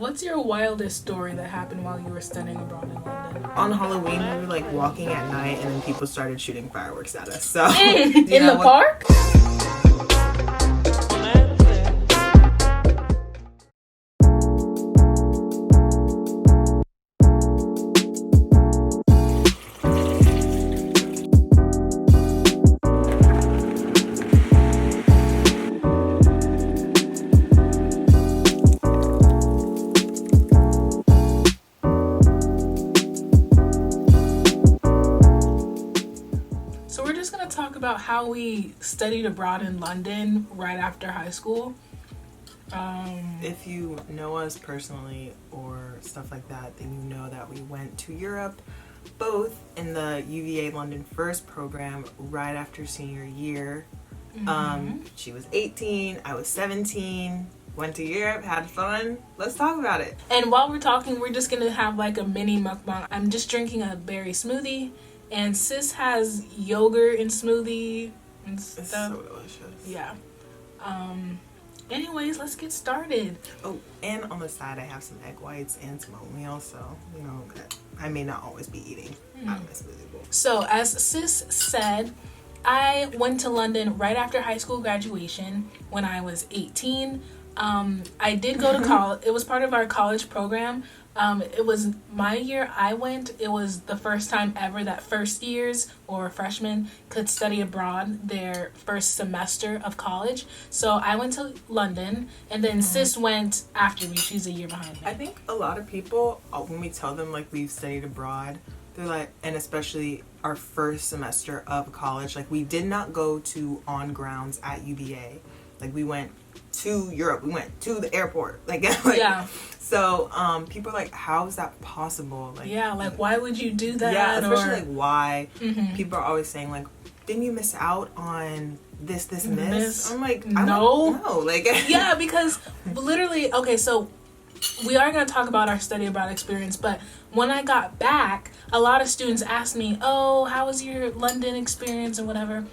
What's your wildest story that happened while you were studying abroad in London? On Halloween, we were like walking at night, and then people started shooting fireworks at us. So in the park? About how we studied abroad in London right after high school. If you know us personally or stuff like that, then you know that we went to Europe, both in the UVA London First program right after senior year. She was 18, I was 17. Went to Europe, had fun. Let's talk about it. And while we're talking, we're just gonna have like a mini mukbang. I'm just drinking a berry smoothie. And sis has yogurt and smoothie and stuff. It's so delicious. Yeah. Anyways, let's get started. Oh, and on the side, I have some egg whites and some oatmeal, so, you know, I may not always be eating out of my smoothie bowl. So, as sis said, I went to London right after high school graduation when I was 18. I did go to college. It was part of our college program. It was my year I went. It was the first time ever that first years or freshmen could study abroad their first semester of college. So I went to London, and then sis went after me. She's a year behind me. I think a lot of people, when we tell them like we've studied abroad, they're like, and especially our first semester of college, like we did not go to on grounds at UVA. Like we went to Europe, we went to the airport, like yeah. So people are like, how is that possible? Like, yeah, like why would you do that? Yeah, especially like why. People are always saying like, didn't you miss out on this and this? I'm like, I don't know. Like yeah, because literally, okay, so we are going to talk about our study abroad experience, but when I got back, a lot of students asked me, oh, how was your London experience and whatever.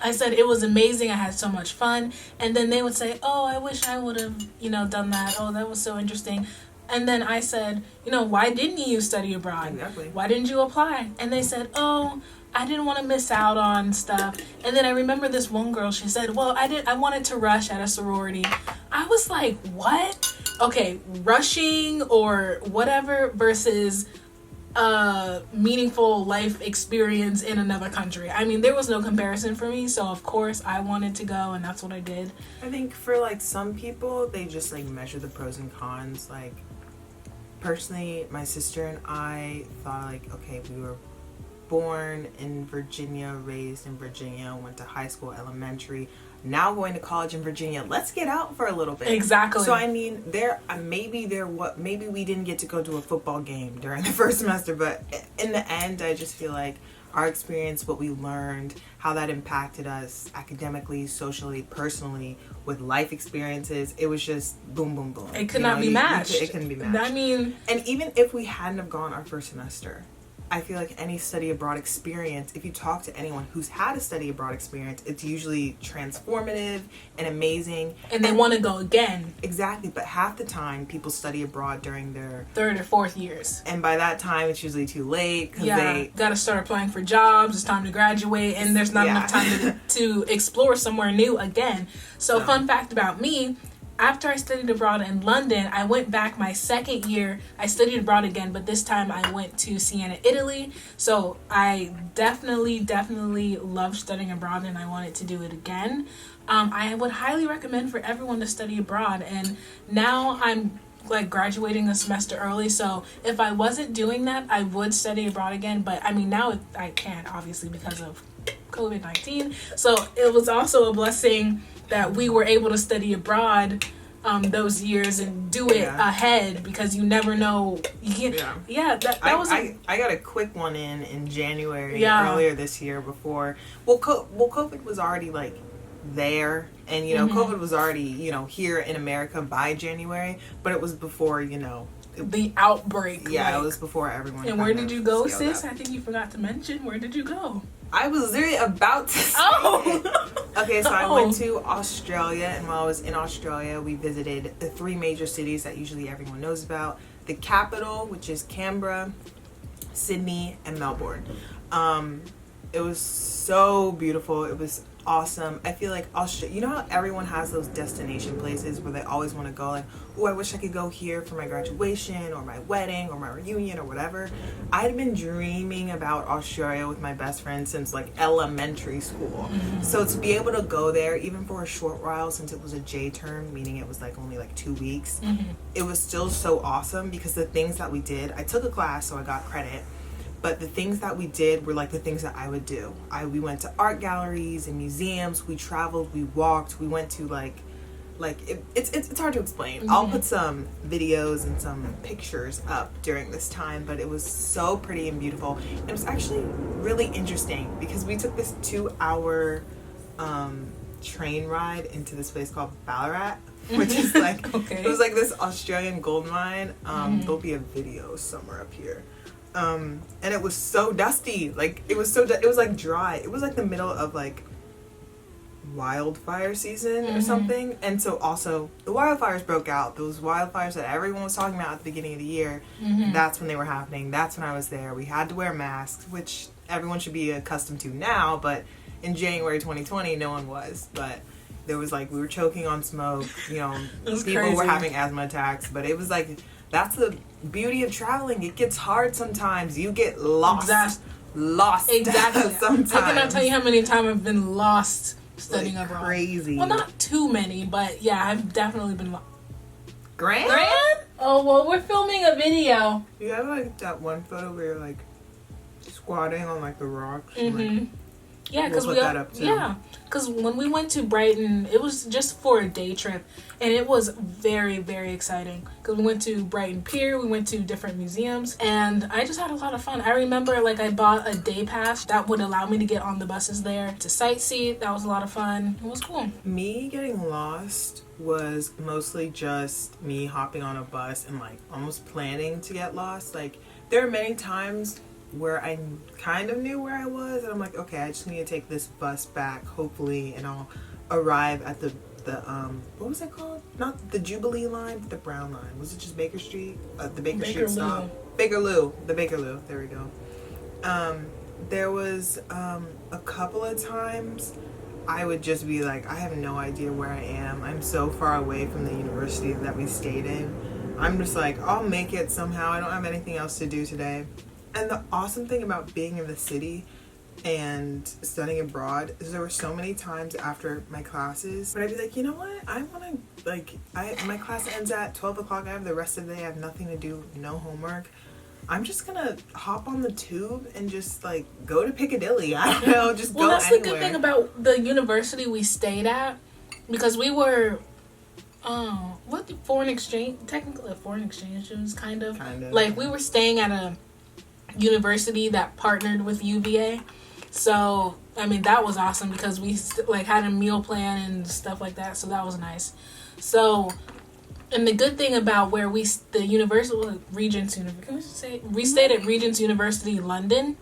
I said it was amazing. I had so much fun. And then they would say, oh, I wish I would have, done that. Oh, that was so interesting. And then I said, why didn't you study abroad? Exactly. Why didn't you apply? And they said, oh, I didn't want to miss out on stuff. And then I remember this one girl, she said, well, I wanted to rush at a sorority. I was like, what? Okay, rushing or whatever versus meaningful life experience in another country. I mean, there was no comparison for me, so of course I wanted to go, and that's what I did. I think for like some people, they just like measure the pros and cons. Like personally, my sister and I thought like, okay, we were born in Virginia, raised in Virginia, went to high school, elementary, now going to college in Virginia. Let's get out for a little bit. Exactly. So I mean, maybe we didn't get to go to a football game during the first semester, but in the end, I just feel like our experience, what we learned, how that impacted us academically, socially, personally, with life experiences, it was just boom, boom, boom. It could not be matched. It couldn't be matched. I mean, and even if we hadn't have gone our first semester, I feel like any study abroad experience, if you talk to anyone who's had a study abroad experience, it's usually transformative and amazing. And they want to go again. Exactly. But half the time, people study abroad during their third or fourth years. And by that time, it's usually too late. Cause they got to start applying for jobs. It's time to graduate. And there's not enough time to explore somewhere new again. So fun fact about me, after I studied abroad in London, I went back my second year. I studied abroad again, but this time I went to Siena, Italy. So I definitely loved studying abroad, and I wanted to do it again. I would highly recommend for everyone to study abroad. And now I'm like graduating a semester early, so if I wasn't doing that, I would study abroad again. But I mean, now I can't, obviously, because of COVID-19. So it was also a blessing that we were able to study abroad those years and do it ahead, because you never know. You can't, that was. I got a quick one in January earlier this year before. COVID was already like there, and COVID was already here in America by January, but it was before the outbreak. Yeah, it was before everyone. And where did you go, sis? I think you forgot to mention. Where did you go? I was literally about to say it. Okay, so I went to Australia, and while I was in Australia, we visited the 3 major cities that usually everyone knows about. The capital, which is Canberra, Sydney, and Melbourne. It was so beautiful. It was awesome. I feel like Australia, you know how everyone has those destination places where they always want to go, like, oh, I wish I could go here for my graduation or my wedding or my reunion or whatever. I had been dreaming about Australia with my best friend since like elementary school. So to be able to go there even for a short while, since it was a J term, meaning it was like only like 2 weeks, it was still so awesome because the things that we did, I took a class so I got credit. But the things that we did were like the things that I would do. We went to art galleries and museums. We traveled. We walked. We went to it's hard to explain. I'll put some videos and some pictures up during this time. But it was so pretty and beautiful. It was actually really interesting because we took this 2-hour train ride into this place called Ballarat, which is like it was like this Australian gold mine. There'll be a video somewhere up here. And it was so dusty. Like it was it was like dry. It was like the middle of like wildfire season or something. And so also the wildfires broke out. Those wildfires that everyone was talking about at the beginning of the year. That's when they were happening. That's when I was there. We had to wear masks, which everyone should be accustomed to now, but in January 2020 no one was. But there was like, we were choking on smoke, you know, people were having asthma attacks, but it was like, that's the beauty of traveling. It gets hard sometimes. You get lost. Exactly. Sometimes. I cannot tell you how many times I've been lost studying abroad. Crazy. Well, not too many, but yeah, I've definitely been lost. Grant? Oh, well, we're filming a video. You have like that one photo where you're like squatting on like the rocks. Yeah, because because when we went to Brighton, it was just for a day trip, and it was very, very exciting. Because we went to Brighton Pier, we went to different museums, and I just had a lot of fun. I remember, like, I bought a day pass that would allow me to get on the buses there to sightsee. That was a lot of fun. It was cool. Me getting lost was mostly just me hopping on a bus and like almost planning to get lost. Like, there are many times where I kind of knew where I was, and I'm like, okay, I just need to take this bus back, hopefully, and I'll arrive at the what was it called? Not the Jubilee line, but the Brown line. Was it just Baker Street? The Baker Street stop. Bakerloo. The Bakerloo. There we go. There was a couple of times I would just be like, I have no idea where I am. I'm so far away from the university that we stayed in. I'm just like, I'll make it somehow. I don't have anything else to do today. And the awesome thing about being in the city and studying abroad is there were so many times after my classes but I'd be like, you know what, I want to, like, my class ends at 12 o'clock, I have the rest of the day, I have nothing to do, no homework, I'm just gonna hop on the tube and just like go to Piccadilly, I don't know, just go anywhere. Well, that's the good thing about the university we stayed at, because we were foreign exchange, technically a foreign exchange students, kind of like we were staying at a university that partnered with UVA. So, I mean, that was awesome because we like had a meal plan and stuff like that. So that was nice. So, and the good thing about where we stayed at Regent's University London,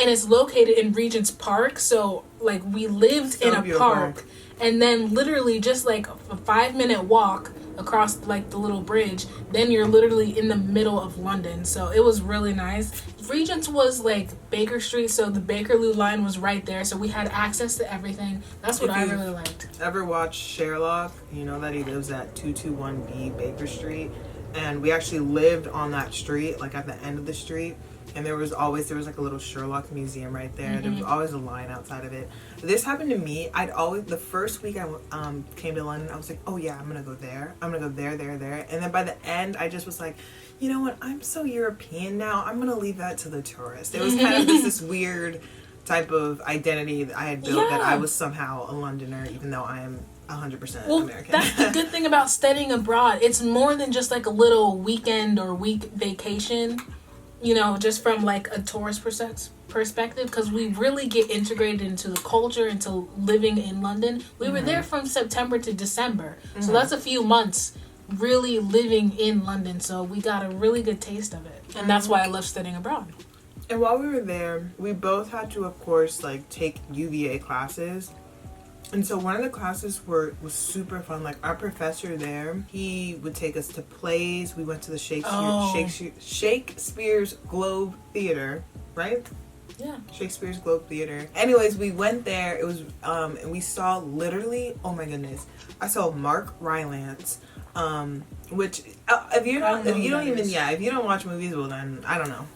and it's located in Regent's Park. So, like, we lived in a park, and then literally just like a 5-minute walk across like the little bridge, then you're literally in the middle of London. So it was really nice. Regent's was like Baker Street, so the Bakerloo line was right there, so we had access to everything. That's what I really liked. Ever watched Sherlock? You know that he lives at 221B Baker Street, and we actually lived on that street, like at the end of the street, and there was like a little Sherlock museum right there. There was always a line outside of it. This happened to me. The first week I came to London, I was like, oh yeah, I'm gonna go there, there, and then by the end I just was like, you know what, I'm so European now, I'm gonna leave that to the tourists. It was kind of this weird type of identity that I had built, that I was somehow a Londoner even though I am 100% American. That's the good thing about studying abroad. It's more than just like a little weekend or week vacation, you know, just from like a tourist perspective, because we really get integrated into the culture, into living in London. We were there from September to December, so that's a few months really living in London, so we got a really good taste of it, and that's why I love studying abroad. And while we were there, we both had to, of course, like take UVA classes. And so one of the classes was super fun. Like our professor there, he would take us to plays. We went to the Shakespeare's Globe Theater, right? Yeah. Shakespeare's Globe Theater. Anyways, we went there. It was and we saw literally, oh my goodness, I saw Mark Rylance, which if you don't watch movies, well then I don't know.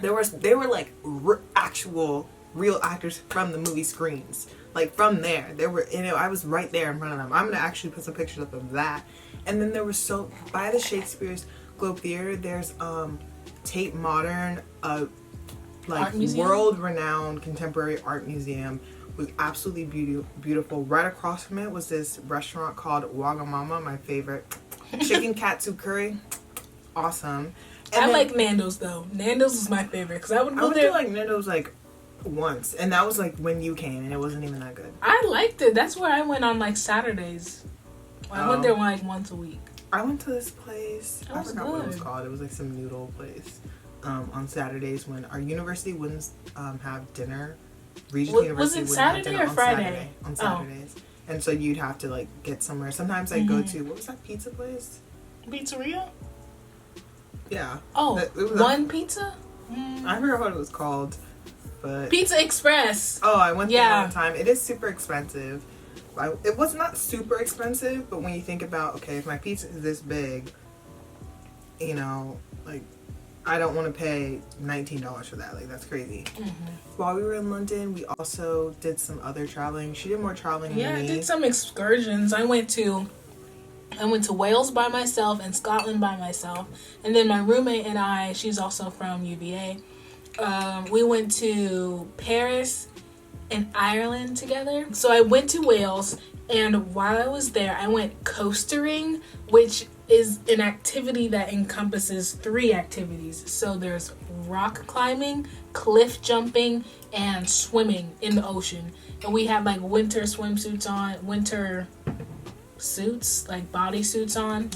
They were like actual real actors from the movie screens. Like from there, I was right there in front of them. I'm gonna actually put some pictures up of that. And then there was by the Shakespeare's Globe Theater, there's Tate Modern, like world-renowned contemporary art museum, was absolutely beautiful. Right across from it was this restaurant called Wagamama, my favorite. Chicken katsu curry, awesome. And I like Nando's though. Nando's is my favorite because I would go I went there. to like Nando's like once, and that was like when you came, and it wasn't even that good. I liked it. That's where I went on like Saturdays. I went there like once a week. I went to this place. I forgot what it was good. called. It was like some noodle place. On Saturdays when our university wouldn't have dinner. Regional University was it wouldn't have Saturday dinner or Friday? On Saturdays. And so you'd have to like get somewhere. Sometimes I'd go to, what was that pizza place? Pizzeria? Yeah. Oh, One Pizza? I forgot what it was called. But Pizza Express. Oh, I went there one time. It is super expensive. It was not super expensive, but when you think about, okay, if my pizza is this big, you know, like, I don't want to pay $19 for that. Like, that's crazy. While we were in London, we also did some other traveling. She did more traveling than me. Yeah, I did some excursions. I went to Wales by myself and Scotland by myself. And then my roommate and I, she's also from UVA, we went to Paris and Ireland together. So I went to Wales, and while I was there, I went coastering, which is an activity that encompasses 3 activities. So there's rock climbing, cliff jumping, and swimming in the ocean. And we had like winter swimsuits on, winter suits, like body suits on.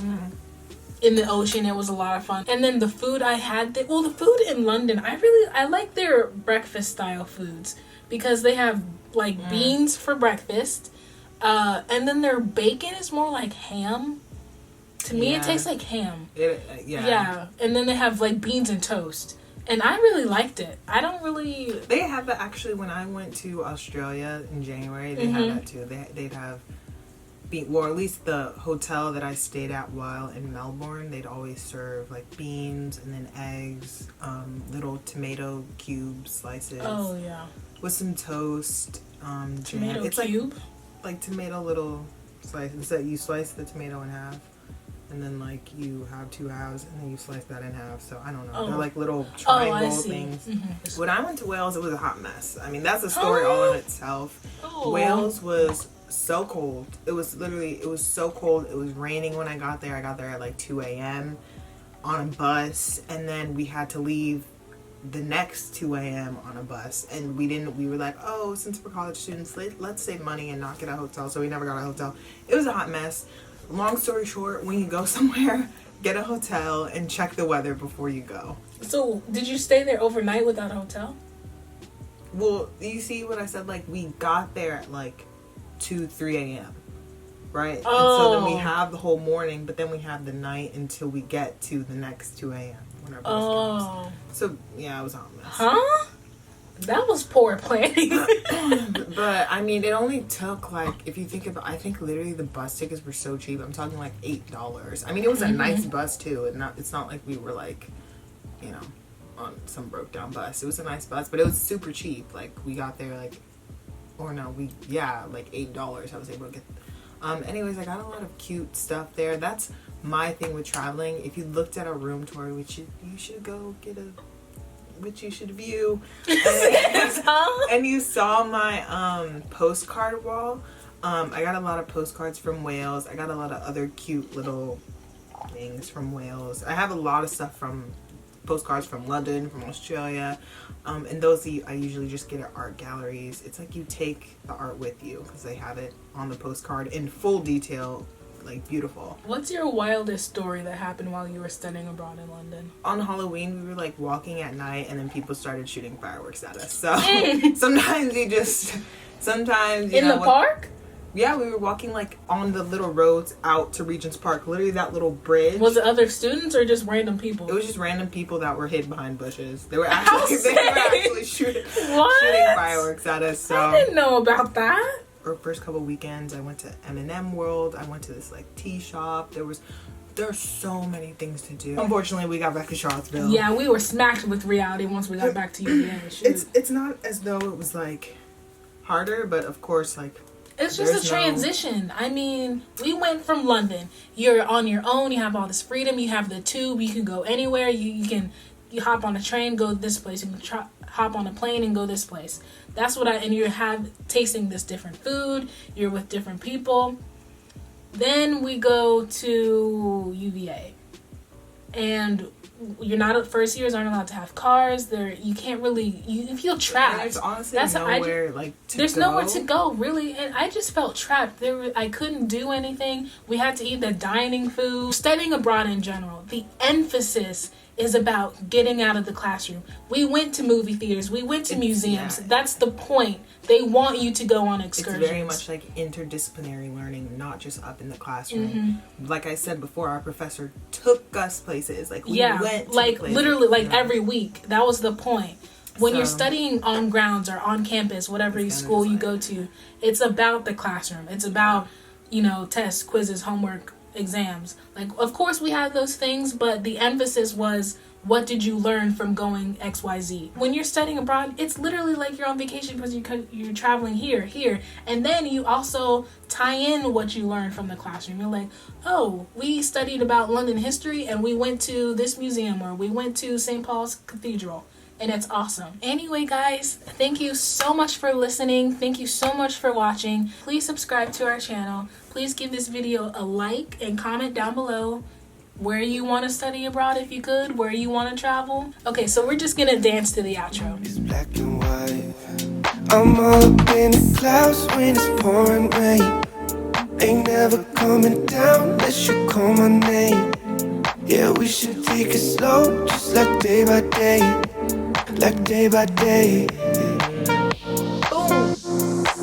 In the ocean. It was a lot of fun. And then the food I had the food in London, I like their breakfast style foods because they have like beans for breakfast, and then their bacon is more like ham. To me, it tastes like ham. Yeah. And then they have like beans and toast, and I really liked it. I don't really. They have that actually. When I went to Australia in January, they had that too. They'd have. Or at least the hotel that I stayed at while in Melbourne, they'd always serve like beans and then eggs, little tomato cube slices. Oh yeah. With some toast, tomato jam. It's cube. Like tomato little slices. So you slice the tomato in half, and then like you have 2 halves, and then you slice that in half. So I don't know. They're like little triangle things. When I went to Wales, it was a hot mess. I mean, that's a story all in itself. Wales was so cold. It was so cold. It was raining when I got there. I got there at like 2 a.m. on a bus, and then we had to leave the next 2 a.m. on a bus, and we were like, oh, since we're college students, let's save money and not get a hotel. So we never got a hotel. It was a hot mess. Long story short, when you go somewhere, get a hotel and check the weather before you go. So did you stay there overnight without a hotel? Well, you see what I said? Like, we got there at like 2-3 a.m. right? And so then we have the whole morning, but then we have the night until we get to the next 2 a.m. when our bus comes. So yeah, it was all a mess. Huh? That was poor planning. But I mean, it only took like, if you think about, I think literally the bus tickets were so cheap. I'm talking like $8. I mean, it was a nice bus too, and it's not like we were like, you know, on some broke down bus. It was a nice bus, but it was super cheap. Like, we got there like, like $8 I was able to get. Anyways, I got a lot of cute stuff there. That's my thing with traveling. If you looked at a room tour, which you should go get which you should view, and you saw my postcard wall. I got a lot of postcards from Wales. I got a lot of other cute little things from Wales. I have a lot of stuff from postcards from London, from Australia, and those I usually just get at art galleries. It's like you take the art with you because they have it on the postcard in full detail, like beautiful. What's your wildest story that happened while you were studying abroad in London? On Halloween, we were like walking at night, and then people started shooting fireworks at us. So sometimes you in know, the park? Yeah, we were walking like on the little roads out to Regent's Park, literally that little bridge. Was it other students or just random people? It was just random people that were hid behind bushes. They were actually shooting fireworks at us. So I didn't know about that. Our first couple weekends, I went to M&M World. I went to this like tea shop. There are so many things to do. Unfortunately, we got back to Charlottesville. Yeah, we were smacked with reality once we got back to UVA. It's not as though it was like harder, but of course, like, it's just a transition. I mean, we went from London. You're on your own. You have all this freedom. You have the tube. You can go anywhere. You hop on a train, go this place. You can hop on a plane and go this place. That's what and you're tasting this different food. You're with different people. Then we go to UVA, and you're not first years aren't allowed to have cars. You can't really. You feel trapped. There's honestly nowhere there's nowhere to go really, and I just felt trapped. I couldn't do anything. We had to eat the dining food. Studying abroad in general, the emphasis is about getting out of the classroom. We went to movie theaters. We went to museums. Yeah. That's the point. They want you to go on excursions. It's very much like interdisciplinary learning, not just up in the classroom. Mm-hmm. Like I said before, our professor took us places. Like we went to like places, literally like every week. That was the point. When you're studying on grounds or on campus, whatever school you go to, it's about the classroom. It's about, tests, quizzes, homework, exams. Like, of course we have those things, but the emphasis was, what did you learn from going XYZ? When you're studying abroad, it's literally like you're on vacation because you're traveling here, and then you also tie in what you learned from the classroom. You're like, oh, we studied about London history and we went to this museum, or we went to St. Paul's Cathedral. And it's awesome. Anyway, guys, thank you so much for listening. Thank you so much for watching. Please subscribe to our channel. Please give this video a like and comment down below where you want to study abroad if you could, where you want to travel. Okay, so we're just gonna dance to the outro. It's black and white. I'm all up in the clouds when it's pouring rain. Ain't never coming down unless you call my name. Yeah, we should take it slow, just like day by day. Like day by day.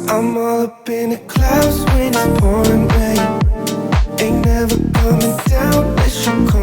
I'm all up in the clouds when it's pouring rain. Ain't never coming down unless you call